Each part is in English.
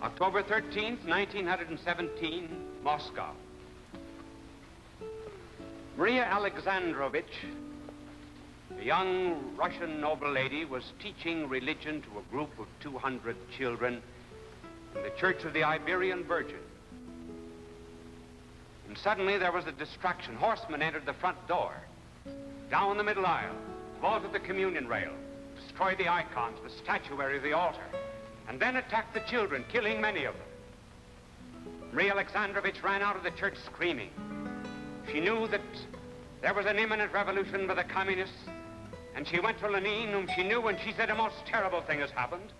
October 13th, 1917, Moscow. Maria Alexandrovich, a young Russian noble lady, was teaching religion to a group of 200 children in the Church of the Iberian Virgin. And suddenly there was a distraction. Horsemen entered the front door, down the middle aisle, vaulted the communion rail, destroyed the icons, the statuary of the altar, and then attacked the children, killing many of them. Maria Alexandrovich ran out of the church screaming. She knew that there was an imminent revolution by the communists, and she went to Lenin, whom she knew, and she said, a most terrible thing has happened.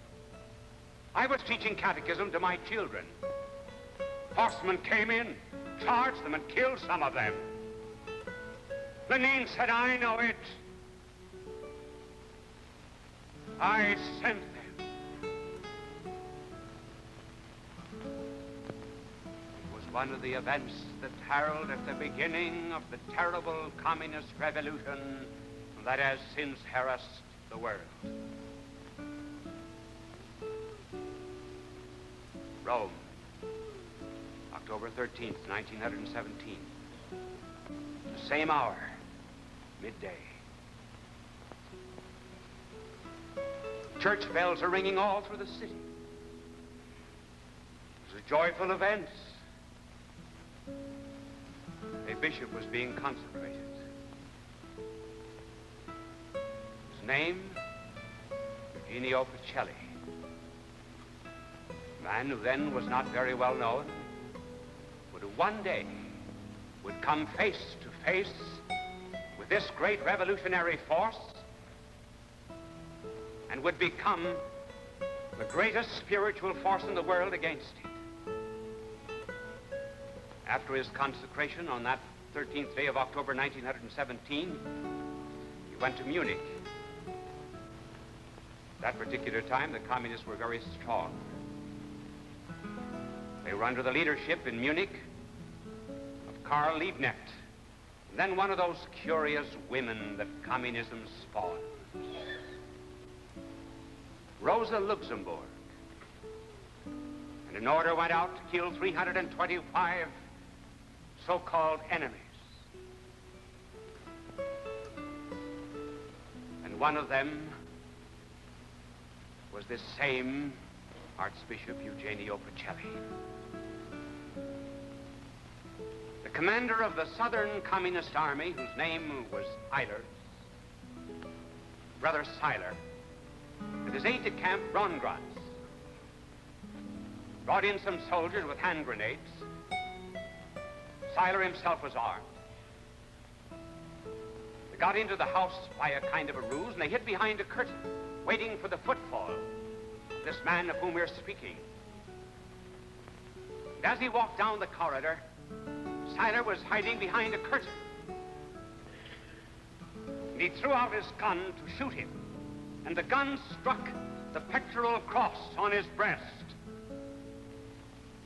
I was teaching catechism to my children. Horsemen came in, charged them, and killed some of them. Lenin said, I know it. I sent them. It was one of the events that heralded the beginning of the terrible communist revolution that has since harassed the world. Rome, October 13th, 1917. The same hour, midday. Church bells are ringing all through the city. It was a joyful event. A bishop was being consecrated. His name, Eugenio Pacelli. A man who then was not very well known, but who one day would come face to face with this great revolutionary force and would become the greatest spiritual force in the world against it. After his consecration on that 13th day of October 1917, he went to Munich. That particular time, the communists were very strong. They were under the leadership in Munich of Karl Liebknecht, and then one of those curious women that communism spawned, Rosa Luxemburg. And an order went out to kill 325 so-called enemies. And one of them was this same Archbishop Eugenio Pacelli. The commander of the Southern Communist Army, whose name was Eiler, Brother Seiler, and his aide-de-camp, Brongratz, brought in some soldiers with hand grenades. Seiler himself was armed. They got into the house by a kind of a ruse, and they hid behind a curtain, waiting for the footfall of this man of whom we're speaking. And as he walked down the corridor, Seiler was hiding behind a curtain. And he threw out his gun to shoot him, and the gun struck the pectoral cross on his breast.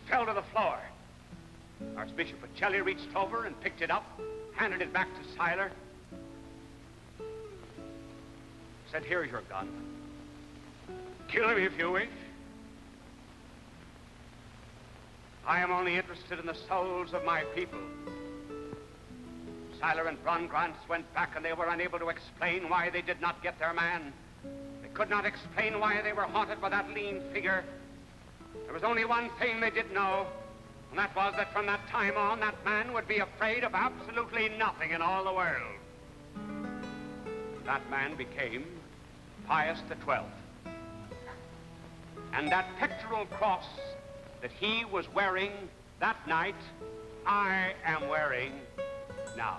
Fell to the floor. Archbishop Pacelli reached over and picked it up, handed it back to Seiler, said, here's your gun. Kill him if you wish. I am only interested in the souls of my people. Seiler and Brongratz went back, and they were unable to explain why they did not get their man. They could not explain why they were haunted by that lean figure. There was only one thing they did know, and that was that from that time on, that man would be afraid of absolutely nothing in all the world. That man became Pius XII. And that pectoral cross that he was wearing that night, I am wearing now.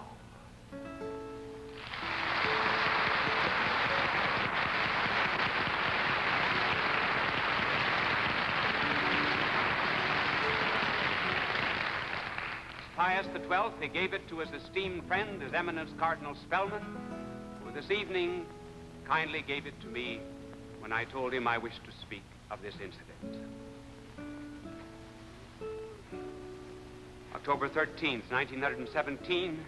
Pius XII, he gave it to his esteemed friend, His Eminence Cardinal Spellman, who this evening kindly gave it to me when I told him I wished to speak of this incident. October 13th, 1917,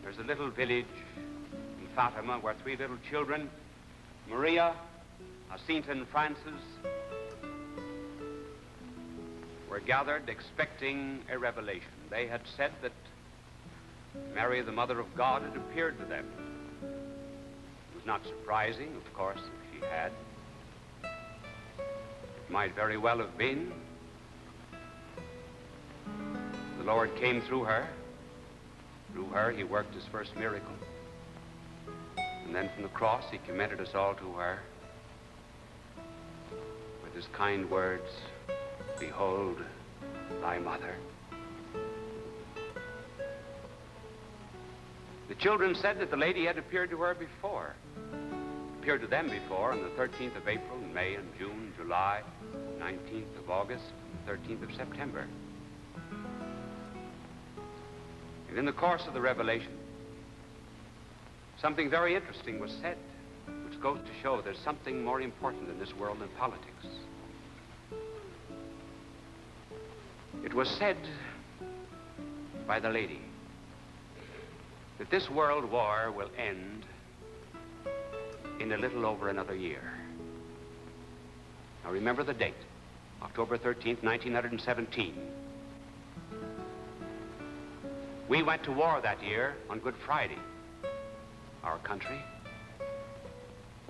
there's a little village in Fatima where three little children, Maria, Jacinta, and Francis, were gathered expecting a revelation. They had said that Mary, the Mother of God, had appeared to them. It was not surprising, of course, if she had. It might very well have been. The Lord came through her. Through her, he worked his first miracle. And then from the cross, he commended us all to her with his kind words, "Behold, thy mother." The children said that the lady had appeared to her before, appeared to them before on the 13th of April, and May and June, July, 19th of August, and the 13th of September. And in the course of the revelation, something very interesting was said, which goes to show there's something more important in this world than politics. It was said by the lady that this world war will end in a little over another year. Now remember the date, October 13th, 1917. We went to war that year on Good Friday, our country.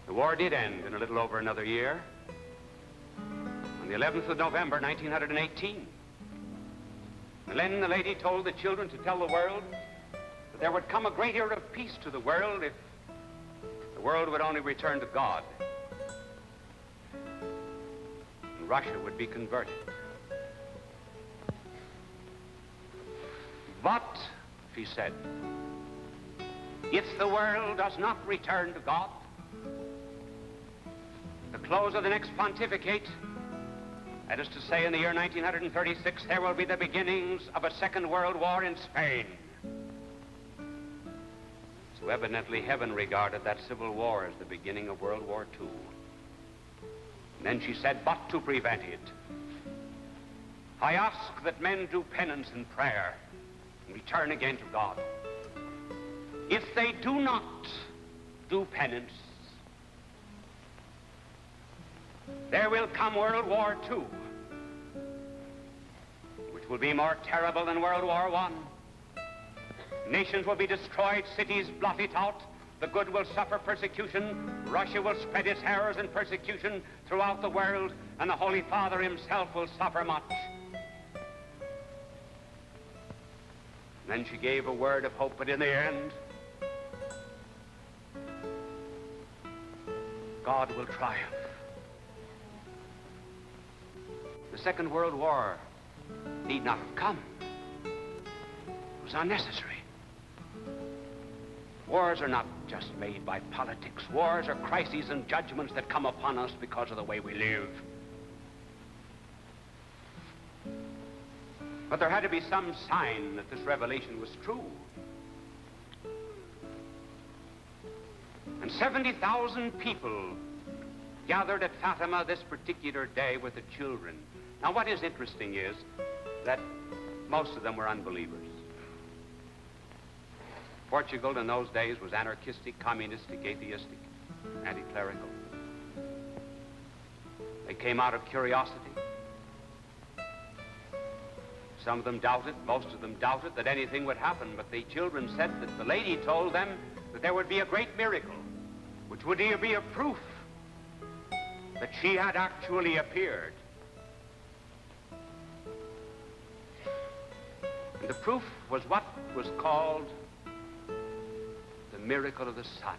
The war did end in a little over another year on the 11th of November, 1918. And then the lady told the children to tell the world that there would come a great era of peace to the world if the world would only return to God. And Russia would be converted. But, she said, if the world does not return to God, the close of the next pontificate, that is to say in the year 1936, there will be the beginnings of a second world war in Spain. So evidently heaven regarded that civil war as the beginning of World War II. And then she said, but to prevent it, I ask that men do penance and prayer and return again to God. If they do not do penance, there will come World War II, which will be more terrible than World War I. Nations will be destroyed, cities blotted out, the good will suffer persecution, Russia will spread its errors and persecution throughout the world, and the Holy Father himself will suffer much. Then she gave a word of hope, but in the end, God will triumph. The Second World War need not have come. It was unnecessary. Wars are not just made by politics. Wars are crises and judgments that come upon us because of the way we live. But there had to be some sign that this revelation was true. And 70,000 people gathered at Fatima this particular day with the children. Now, what is interesting is that most of them were unbelievers. Portugal in those days was anarchistic, communistic, atheistic, anti-clerical. They came out of curiosity. Some of them doubted, most of them doubted that anything would happen, but the children said that the lady told them that there would be a great miracle, which would be a proof that she had actually appeared. And the proof was what was called the miracle of the sun.